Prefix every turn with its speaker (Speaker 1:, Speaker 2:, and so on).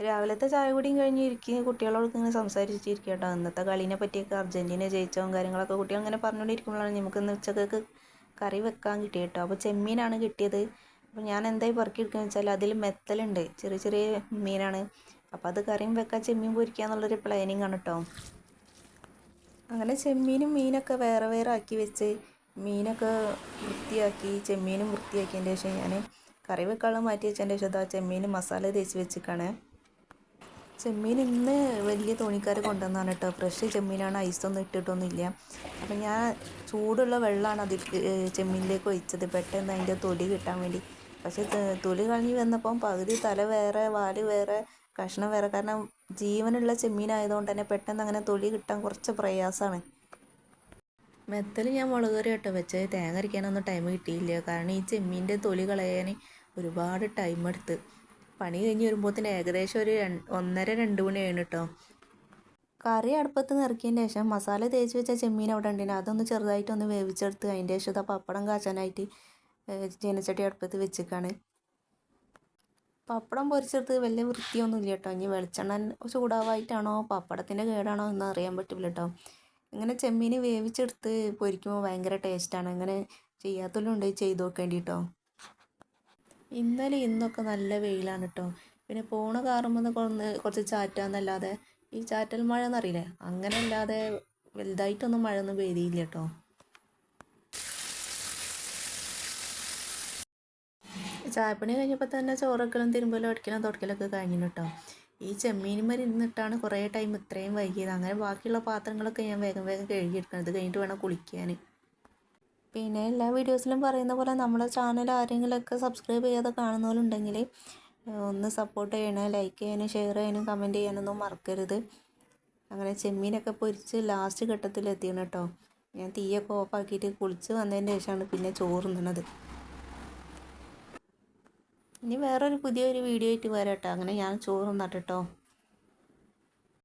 Speaker 1: രാവിലത്തെ ചായ കുടിയും കഴിഞ്ഞ് ഇരിക്കുകയും കുട്ടികളോടൊക്കെ ഇങ്ങനെ സംസാരിച്ചിരിക്കുക കേട്ടോ. ഇന്നത്തെ കളീനെ പറ്റിയൊക്കെ അർജൻറ്റീന ജയിച്ചതും കാര്യങ്ങളൊക്കെ കുട്ടികൾ ഇങ്ങനെ പറഞ്ഞുകൊണ്ടിരിക്കുമ്പോഴാണ് നമുക്ക് ഇന്ന് ഉച്ചക്കൊക്കെ കറി വെക്കാൻ കിട്ടിയത് കേട്ടോ. അപ്പോൾ ചെമ്മീനാണ് കിട്ടിയത്. അപ്പോൾ ഞാൻ എന്തായി പെറുക്കിയെടുക്കുകയെന്ന് വെച്ചാൽ അതിൽ മെത്തലുണ്ട്, ചെറിയ ചെറിയ മീനാണ്. അപ്പോൾ അത് കറിയും വെക്കാൻ ചെമ്മീൻ പൊരിക്കുക എന്നുള്ളൊരു പ്ലാനിങ് ആണ് കേട്ടോ. അങ്ങനെ ചെമ്മീനും മീനൊക്കെ വേറെ വേറെ ആക്കി വെച്ച് മീനൊക്കെ വൃത്തിയാക്കി ചെമ്മീനും വൃത്തിയാക്കിയതിൻ്റെ ശേഷം ഞാൻ കറി വെക്കാനുള്ള മാറ്റി വെച്ചതിൻ്റെ ശേഷം ആ ചെമ്മീൻ മസാല തേച്ച് വെച്ചിക്കാണ്. ചെമ്മീൻ ഇന്ന് വലിയ തോണിക്കാർ കൊണ്ടുവന്നാണ് കേട്ടോ. ഫ്രഷ് ചെമ്മീനാണ്, ഐസൊന്നും ഇട്ടിട്ടൊന്നുമില്ല. അപ്പം ഞാൻ ചൂടുള്ള വെള്ളമാണ് അതിൽ ചെമ്മീനിലേക്ക് ഒഴിച്ചത്, പെട്ടെന്ന് അതിൻ്റെ തൊലി കിട്ടാൻ വേണ്ടി. പക്ഷേ തൊലി കളഞ്ഞ് വന്നപ്പം പകുതി തല വേറെ വാല് വേറെ കഷ്ണം വേറെ. കാരണം ജീവനുള്ള ചെമ്മീനായതുകൊണ്ട് തന്നെ പെട്ടെന്ന് അങ്ങനെ തൊലി കിട്ടാൻ കുറച്ച് പ്രയാസമാണ്. മെത്തൽ ഞാൻ മുളക് കറി കേട്ടോ വെച്ചത്, തേങ്ങ അരയ്ക്കാനൊന്നും ടൈം കിട്ടിയില്ല. കാരണം ഈ ചെമ്മീൻ്റെ തൊലി കളയാൻ ഒരുപാട് ടൈം എടുത്ത്. പണി കഴിഞ്ഞ് വരുമ്പോഴത്തേന് ഏകദേശം ഒരു 1:30-2 മണിയാണ് കേട്ടോ. കറി അടുപ്പത്ത് നിറക്കിയതിന് ശേഷം മസാല തേച്ച് വെച്ച ചെമ്മീൻ അവിടെ ഉണ്ടെങ്കിൽ അതൊന്ന് ചെറുതായിട്ടൊന്ന് വേവിച്ചെടുത്ത് അതിൻ്റെ ശേഷം ആ പപ്പടം കാച്ചാനായിട്ട് ചീനച്ചട്ടി അടുപ്പത്ത് വെച്ചിക്കാണ്. പപ്പടം പൊരിച്ചെടുത്ത് വലിയ വൃത്തിയൊന്നുമില്ല കേട്ടോ. ഇനി വെളിച്ചെണ്ണ ചൂടാവായിട്ടാണോ പപ്പടത്തിൻ്റെ കേടാണോ എന്ന് അറിയാൻ പറ്റില്ല കേട്ടോ. ഇങ്ങനെ ചെമ്മീൻ വേവിച്ചെടുത്ത് പൊരിക്കുമ്പോൾ ഭയങ്കര ടേസ്റ്റാണ്. അങ്ങനെ ചെയ്യാത്തവരുണ്ട് ചെയ്ത് നോക്കേണ്ടി കേട്ടോ. ഇന്നലെ ഇന്നൊക്കെ നല്ല വെയിലാണ് കേട്ടോ. പിന്നെ പോണ കാറുമ്പോൾ കുറച്ച് ചാറ്റാന്നല്ലാതെ ഈ ചാറ്റൽ മഴ എന്നറിയില്ലേ, അങ്ങനെ അല്ലാതെ വലുതായിട്ടൊന്നും മഴയൊന്നും പെയ്തിയില്ല കേട്ടോ. ചായപ്പണി കഴിഞ്ഞപ്പോൾ തന്നെ ചോറൊക്കലും തിരുമ്പലും അടിക്കലും തുടക്കലൊക്കെ കഴിഞ്ഞു കേട്ടോ. ഈ ചെമ്മീനുമ്മൽ ഇരുന്നിട്ടാണ് കുറേ ടൈം ഇത്രയും വൈകിയത്. അങ്ങനെ ബാക്കിയുള്ള പാത്രങ്ങളൊക്കെ ഞാൻ വേഗം വേഗം കഴുകിയെടുക്കണം. ഇത് കഴിഞ്ഞിട്ട് വേണം കുളിക്കാൻ. പിന്നെ എല്ലാ വീഡിയോസിലും പറയുന്ന പോലെ നമ്മുടെ ചാനൽ ആരെങ്കിലുമൊക്കെ സബ്സ്ക്രൈബ് ചെയ്യാതെ കാണുന്നവരുണ്ടെങ്കിൽ ഒന്ന് സപ്പോർട്ട് ചെയ്യണേ, ലൈക്ക് ചെയ്യാനും ഷെയർ ചെയ്യാനും കമൻറ്റ് ചെയ്യാനൊന്നും മറക്കരുത്. അങ്ങനെ ചെമ്മീനൊക്കെ പൊരിച്ച് ലാസ്റ്റ് ഘട്ടത്തിലെത്തിയാണ് കേട്ടോ. ഞാൻ തീയൊക്കെ ഓഫാക്കിയിട്ട് കുളിച്ച് വന്നതിന് ശേഷമാണ് പിന്നെ ചോറ് തിന്നണത്. ഇനി വേറൊരു പുതിയൊരു വീഡിയോ ആയിട്ട് വരാം കേട്ടോ. അങ്ങനെ ഞാൻ ചോറ് തിന്നട്ടെ കേട്ടോ.